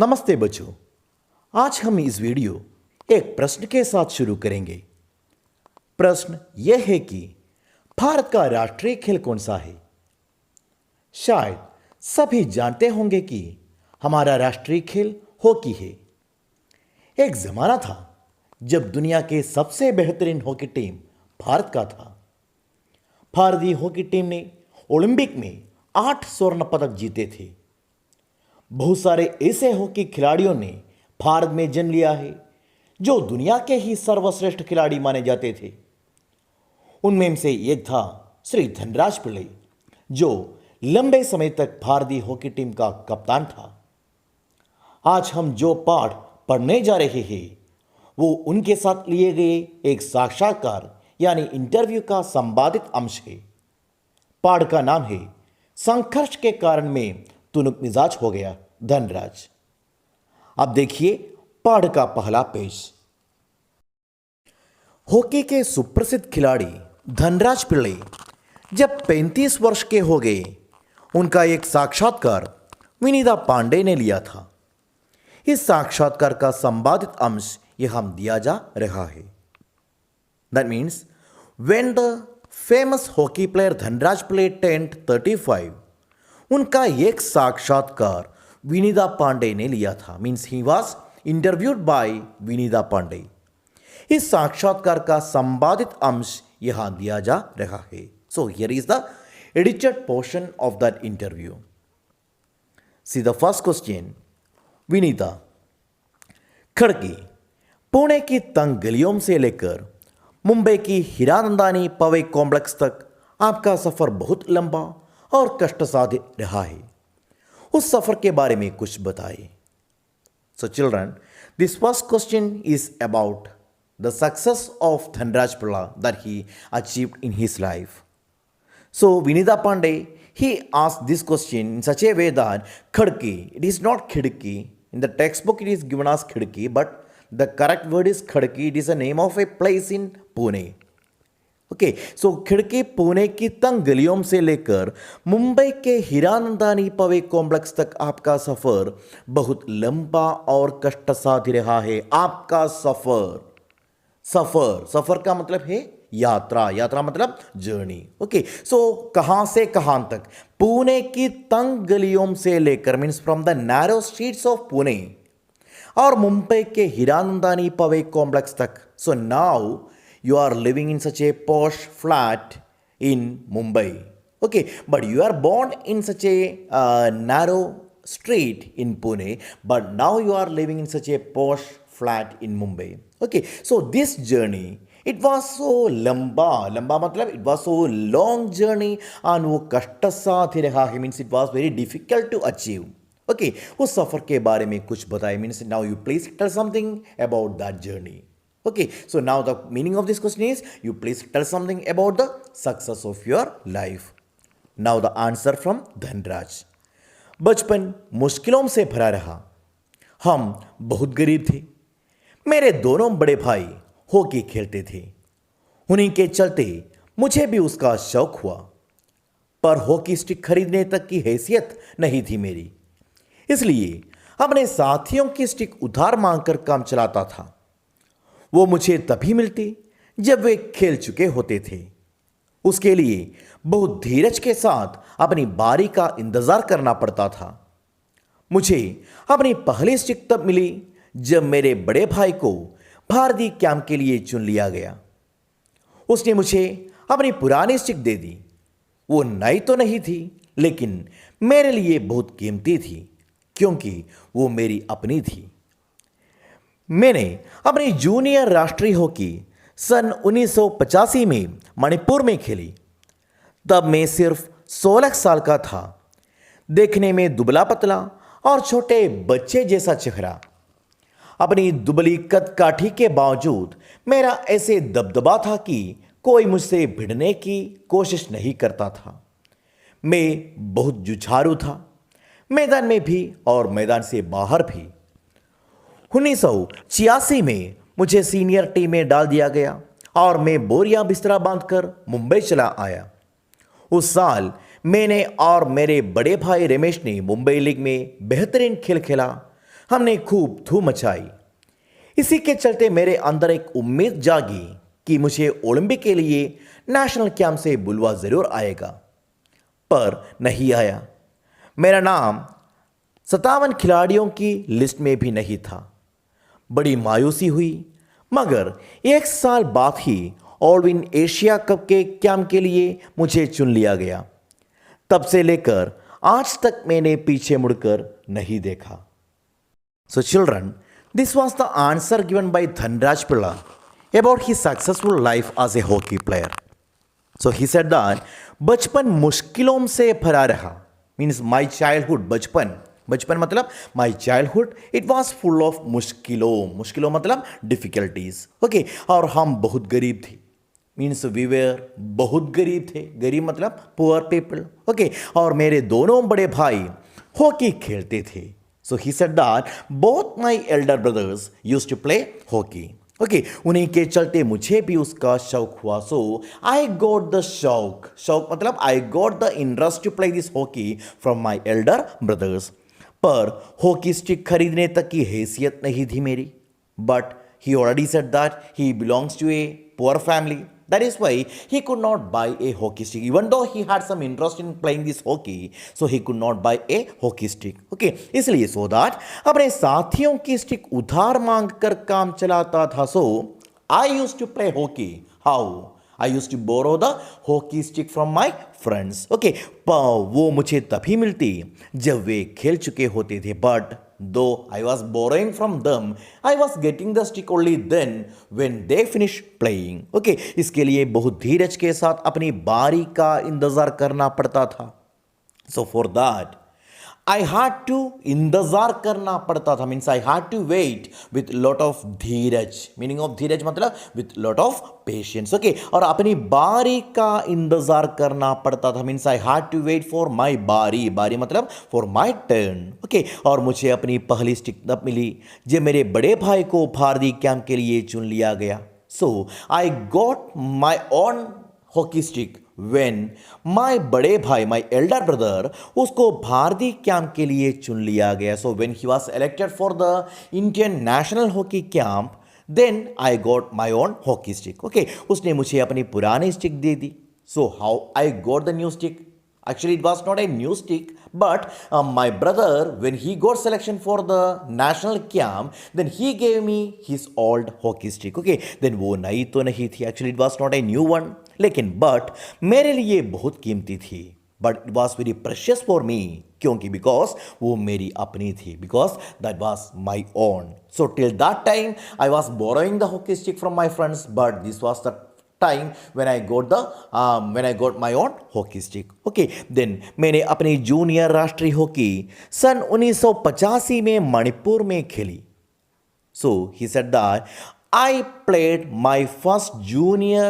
नमस्ते बच्चों। आज हम इस वीडियो एक प्रश्न के साथ शुरू करेंगे। प्रश्न यह है कि भारत का राष्ट्रीय खेल कौन सा है। शायद सभी जानते होंगे कि हमारा राष्ट्रीय खेल हॉकी है। एक जमाना था जब दुनिया के सबसे बेहतरीन हॉकी टीम भारत का था। भारतीय हॉकी टीम ने ओलंपिक में 8 स्वर्ण पदक जीते थे। बहुत सारे ऐसे हॉकी खिलाड़ियों ने भारत में जन्म लिया है जो दुनिया के ही सर्वश्रेष्ठ खिलाड़ी माने जाते थे। उनमें से एक था श्री धनराज पिल्ले, जो लंबे समय तक भारतीय हॉकी टीम का कप्तान था। आज हम जो पाठ पढ़ने जा रहे हैं वो उनके साथ लिए गए एक साक्षात्कार यानी इंटरव्यू का संपादित अंश है। पाठ का नाम है संघर्ष के कारण मैं तुनक मिजाज हो गया धनराज। अब देखिए पाठ का पहला पेज। हॉकी के सुप्रसिद्ध खिलाड़ी धनराज पिल्ले जब 35 वर्ष के हो गए, उनका एक साक्षात्कार विनीता पांडे ने लिया था। इस साक्षात्कार का संपादित अंश यहां दिया जा रहा है। That means when the famous hockey player Dhanraj Pillay turned 35, उनका एक साक्षात्कार विनीता पांडे ने लिया था। Means he was interviewed by Vinita Pandey. इस साक्षात्कार का संपादित अंश यहां दिया जा रहा है। So here is the edited portion of that interview. See the first question. Vinita, Khadki Pune की तंग गलियों से लेकर मुंबई की हीरानंदानी पवे कॉम्प्लेक्स तक आपका सफर बहुत लंबा और कष्टसाध्य रहा है। उस सफर के बारे में कुछ बताइए। So children, this first question is about the success of Dhanraj Pillay that he achieved in his life. So Vinita Pandey, he asked this question in such a way that Khadki, it is not Khidki. In the textbook it is given as Khidki, but the correct word is Khadki. It is a name of a place in Pune. Okay, so Khidki Pune की तंग गलियों से लेकर मुंबई के हीरानंदानी पवे complex तक आपका सफर बहुत लंबा और कष्टसाध्य रहा है। आपका सफर का मतलब है यात्रा मतलब जर्नी। ओके, सो कहां से कहां तक? पुणे की तंग गलियों से लेकर means from the narrow streets of Pune और मुंबई के हीरानंदानी पवे कॉम्प्लेक्स तक। So now you are living in such a posh flat in Mumbai. Okay, but you are born in such a narrow street in Pune, but now you are living in such a posh flat in Mumbai. Okay, so this journey, it was so lamba मतलब it was so long journey and वो कष्ट साथ रहा है means it was very difficult to achieve. Okay, उस सफ़र के बारे में कुछ बताए means now you please tell something about that journey. Okay, so now the meaning of this question is you please tell something about the success of your life. Now the answer from Dhanraj. बचपन मुश्किलों से भरा रहा। हम बहुत गरीब थे। मेरे दोनों बड़े भाई हॉकी खेलते थे। उन्हीं के चलते मुझे भी उसका शौक हुआ, पर हॉकी स्टिक खरीदने तक की हैसियत नहीं थी मेरी। इसलिए अपने साथियों की स्टिक उधार मांगकर काम चलाता था। वो मुझे तभी मिलती जब वे खेल चुके होते थे। उसके लिए बहुत धीरज के साथ अपनी बारी का इंतजार करना पड़ता था। मुझे अपनी पहली स्टिक तब मिली जब मेरे बड़े भाई को भारतीय कैंप के लिए चुन लिया गया। उसने मुझे अपनी पुरानी स्टिक दे दी। वो नई तो नहीं थी, लेकिन मेरे लिए बहुत कीमती थी क्योंकि वो मेरी अपनी थी। मैंने अपनी जूनियर राष्ट्रीय हॉकी सन 1985 में मणिपुर में खेली। तब मैं सिर्फ 16 साल का था। देखने में दुबला पतला और छोटे बच्चे जैसा चेहरा। अपनी दुबली कद काठी के बावजूद मेरा ऐसे दबदबा था कि कोई मुझसे भिड़ने की कोशिश नहीं करता था। मैं बहुत जुझारू था, मैदान में भी और मैदान से बाहर भी। 1986 में मुझे सीनियर टीम में डाल दिया गया और मैं बोरिया बिस्तरा बांधकर मुंबई चला आया। उस साल मैंने और मेरे बड़े भाई रमेश ने मुंबई लीग में बेहतरीन खेल खेला। हमने खूब धूम मचाई। इसी के चलते मेरे अंदर एक उम्मीद जागी कि मुझे ओलंपिक के लिए नेशनल कैंप से बुलवा जरूर आएगा, पर नहीं आया। मेरा नाम 57 खिलाड़ियों की लिस्ट में भी नहीं था। बड़ी मायूसी हुई, मगर एक साल बाद ही ऑल इन एशिया कप के कैंप के लिए मुझे चुन लिया गया। तब से लेकर आज तक मैंने पीछे मुड़कर नहीं देखा। So children, this was the answer given by Dhanraj Pilla about his successful life as a hockey player. So he said that बचपन मुश्किलों से भरा रहा, means my childhood, बचपन मतलब my childhood, it was full of मुश्किलों मतलब difficulties, okay, और हम बहुत गरीब थे, मीन्स वी वेयर बहुत गरीब थे, गरीब मतलब पुअर पीपल, ओके, और मेरे दोनों बड़े भाई हॉकी खेलते थे। So he said that both my elder brothers used to play hockey, okay, उन्हीं के चलते मुझे भी उसका शौक हुआ। सो आई गॉट द शौक मतलब I got the interest to play this hockey from my elder brothers. पर हॉकी स्टिक खरीदने तक की हैसियत नहीं थी मेरी, but he already said that he belongs to a poor family. That is why he could not buy a hockey stick. Even though he had some interest in playing this hockey, so he could not buy a hockey stick. Okay, इसलिए so that अपने साथियों की stick उधार मांग कर काम चलाता था। So I used to play hockey. How? I used to borrow the hockey stick from my friends. Okay, वो मुझे तभी मिलती जब वे खेल चुके होते थे, but though I was borrowing from them, I was getting the stick only then when they finished playing. Okay, इसके लिए बहुत धीरज के साथ अपनी बारी का इंतजार करना पड़ता था। So for that I had to इंतजार करना पड़ता था, means I had to wait with lot of dheeraj, meaning of dheeraj मतलब with lot of patience, okay, और अपनी बारी का इंतजार करना पड़ता था, means I had to wait for my baari मतलब फॉर माई टर्न, ओके, और मुझे अपनी पहली स्टिक तब मिली जब मेरे बड़े भाई को भारतीय कैंप के लिए चुन लिया गया। So I got my own hockey stick when my बड़े भाई my elder brother उसको भारतीय कैंप के लिए चुन लिया गया। So when he was elected for the Indian national hockey camp, then I got my own hockey stick. Okay, उसने मुझे अपनी पुरानी stick they the. So how I got the new stick? Actually, it was not a new stick, but my brother, when he got selection for the national camp, then he gave me his old hockey stick. Okay, then वो नई तो नहीं थी, actually it was not a new one, लेकिन but मेरे लिए बहुत कीमती थी, but it was very precious for me, क्योंकि because वो मेरी अपनी थी, because that was my own. So till that time, I was borrowing the hockey stick from my friends, but this was the time when I got my own hockey stick. Okay, then मैंने अपनी junior राष्ट्रीय hockey सन 1985 में मणिपुर में खेली। So he said that I played my first junior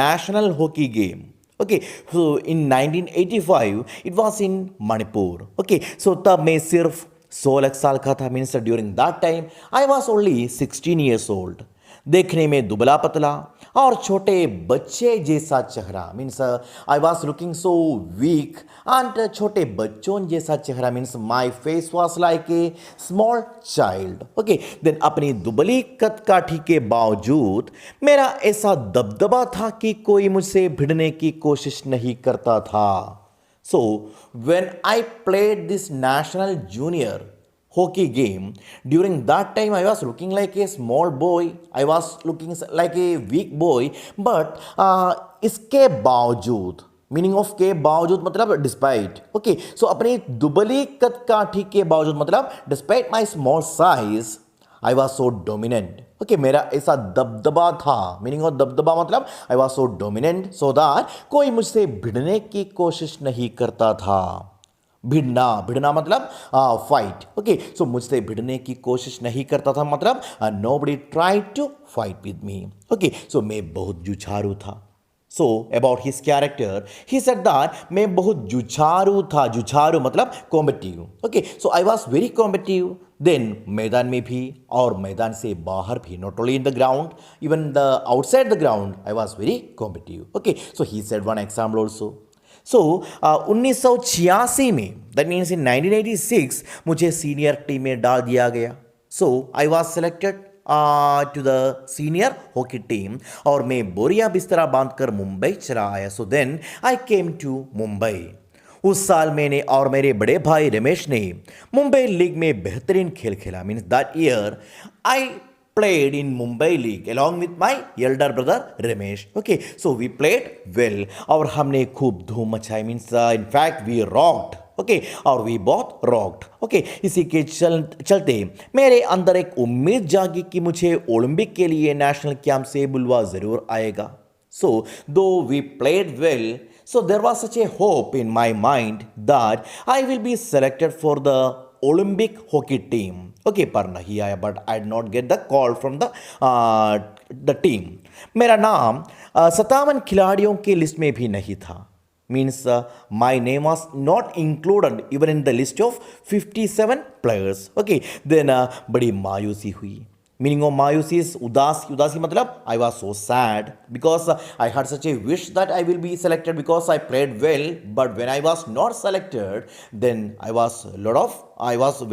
national hockey game. Okay, so in 1985 it was in Manipur. Okay, so तब मैं सिर्फ 16 साल का था, means during that time I was only 16 years old. देखने में दुबला पतला और छोटे बच्चे जैसा चेहरा, means I was looking so weak and छोटे बच्चों जैसा चेहरा, means my face was like a small child. Okay, then अपनी दुबली कद काठी के बावजूद मेरा ऐसा दबदबा था कि कोई मुझसे भिड़ने की कोशिश नहीं करता था। So when I played this national junior hockey game, during that time I was looking like a small boy, I was looking like a weak boy, but इसके बावजूद, मीनिंग ऑफ के बावजूद मतलब डिस्पाइट, ओके, सो अपनी दुबली कद काठी के बावजूद मतलब despite my small size I was so dominant. Okay, मेरा ऐसा दबदबा था, मीनिंग ऑफ दबदबा मतलब I was so dominant so that कोई मुझसे भिड़ने की कोशिश नहीं करता था। भिड़ना मतलब फाइट, ओके, सो मुझसे भिड़ने की कोशिश नहीं करता था मतलब nobody tried to fight with me. Okay, so मैं बहुत जुझारू था। So about his character he said that मैं बहुत जुझारू मतलब competitive. Okay, so I was very competitive, then मैदान में भी और मैदान से बाहर भी, not only in the ground, even the outside the ground I was very competitive. Okay, so he said one example also, so 1986 में, दैट मीन्स इन 1986 मुझे सीनियर टीम में डाल दिया गया. So I was selected to the senior hockey team और मैं बोरिया बिस्तरा बांधकर मुंबई चला आया. So then I came to Mumbai. उस साल मैंने और मेरे बड़े भाई रमेश ने मुंबई लीग में बेहतरीन खेल खेला. Means that year I played in Mumbai League along with my elder brother Ramesh. Okay, so we played well और हमने खूब धूम मचाई. Means in fact we rocked. Okay और वी बहुत रॉक्ड. ओके इसी के चलते मेरे अंदर एक उम्मीद जागी कि मुझे ओलंपिक के लिए नेशनल कैंप से बुलवा ज़रूर आएगा. So though we played well, so there was such a hope in my mind that I will be selected for the Olympic hockey team. Okay, पर नहीं आया. But I did not get the call from the team. मेरा नाम 57 खिलाड़ियों की list में भी नहीं था. Means my name was not included even in the list of 57 players. Okay, then बड़ी मायूसी हुई. Meaning of मायूसी is उदासी. उदासी मतलब I was so sad because I had such a wish that I will be selected because I played well. But when I was not selected, then I was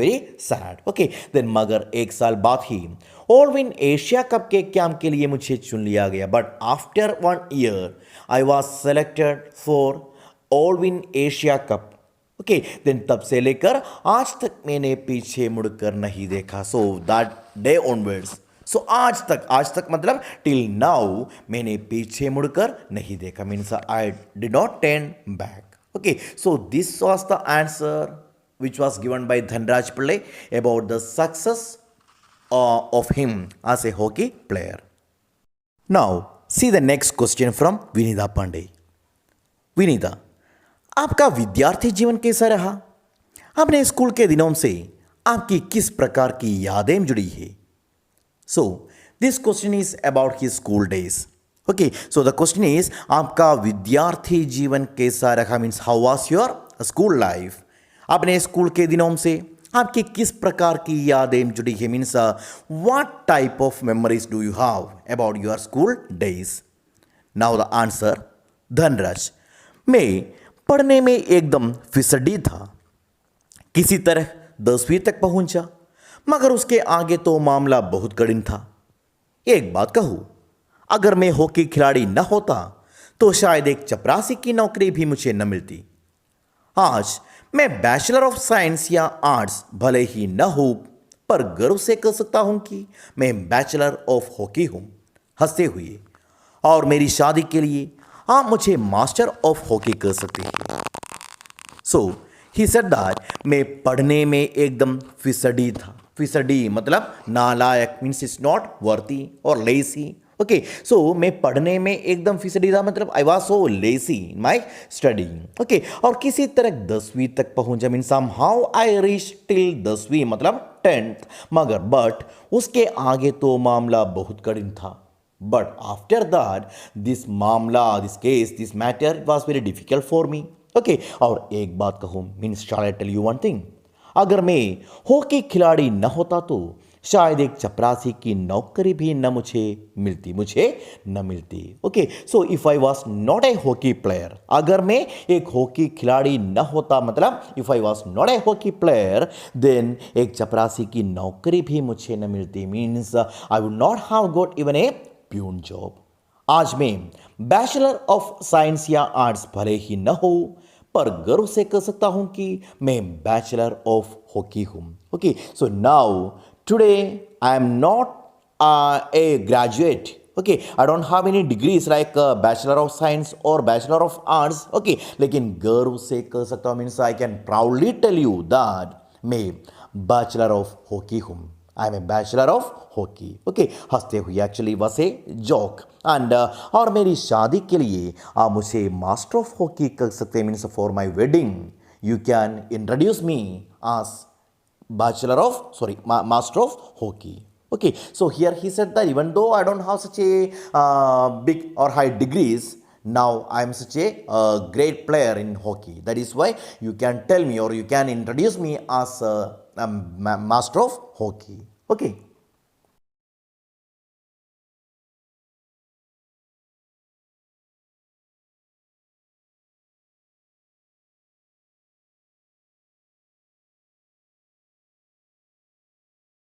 very sad. Okay, then मगर एक साल बाद ही Allwyn Asia cup के camp के लिए मुझे चुन लिया गया. But after 1 year I was selected for Allwyn Asia cup. Okay then तब से लेकर आज तक मैंने पीछे मुड़कर नहीं देखा. सो दैट डे ऑनवर्ड्स, सो आज तक मतलब टिल नाउ मैंने पीछे मुड़कर नहीं देखा. Means I did not turn back. Okay so this was the answer which was given by Dhanraj Pillai about the success of him as a hockey player. Now see the next question from Vinitha Pandey. Vinita, आपका विद्यार्थी जीवन कैसा रहा? अपने school के दिनों से आपकी किस प्रकार की यादें जुड़ी है? So this question is about his school days. Okay so the question is आपका विद्यार्थी जीवन कैसा रहा. Means how was your school life. अपने स्कूल के दिनों से आपकी किस प्रकार की यादें जुड़ी है. Means what type of memories do you have about your school days. Now the answer. Dhanraj, मैं पढ़ने में एकदम फिसडी था. किसी तरह 10वीं तक पहुंचा, मगर उसके आगे तो मामला बहुत कठिन था. एक बात कहूँ, अगर मैं हॉकी खिलाड़ी न होता तो शायद एक चपरासी की नौकरी भी मुझे न मिलती. आज मैं बैचलर ऑफ साइंस या आर्ट्स भले ही न हूँ, पर गर्व से कह सकता हूँ कि मैं बैचलर ऑफ हॉकी हूँ. हंसते हुए, और मेरी शादी के लिए आप मुझे मास्टर ऑफ हॉकी कह सकते हैं. सो ही सेड दैट मैं पढ़ने में एकदम फिसडी था. फिसडी मतलब नालायक. मीन्स इट्स नॉट वर्ती और लेसी. ओके सो मैं पढ़ने में एकदम फिसडी था मतलब I was so lazy in my study. Okay और किसी तरह 10वीं तक पहुंचा. Mean somehow I reach till 10वीं मतलब 10th. मगर बट उसके आगे तो मामला बहुत कठिन था. But after that this case this matter was very difficult for me. Okay और एक बात कहूँ, means shall I tell you one thing. अगर मैं हॉकी खिलाड़ी न होता तो शायद एक चपरासी की नौकरी भी मुझे न मिलती. Okay so if I was not a hockey player, अगर मैं एक हॉकी खिलाड़ी न होता मतलब if I was not a hockey player, then एक चपरासी की नौकरी भी मुझे न मिलती. Means I would not have got even a peon job. आज मैं बैचलर ऑफ साइंस या आर्ट्स भले ही न हो, पर गर्व से कह सकता हूं कि मैं बैचलर ऑफ हॉकी हूं. Okay so now today I am not a graduate. Okay, I don't have any degrees like bachelor of science or bachelor of arts. Okay, लेकिन गर्व से कह सकता हूँ. Means I can proudly tell you that मैं bachelor of hockey हूँ. I am a bachelor of hockey. Okay हंसते हुए actually was a joke. And और मेरी शादी के लिए आप मुझे मास्टर ऑफ हॉकी कह सकते हैं. Means for my wedding you can introduce me as master of hockey. Okay, so here he said that even though I don't have such a big or high degrees, now I am such a great player in hockey. That is why you can tell me or you can introduce me as a master of hockey. Okay.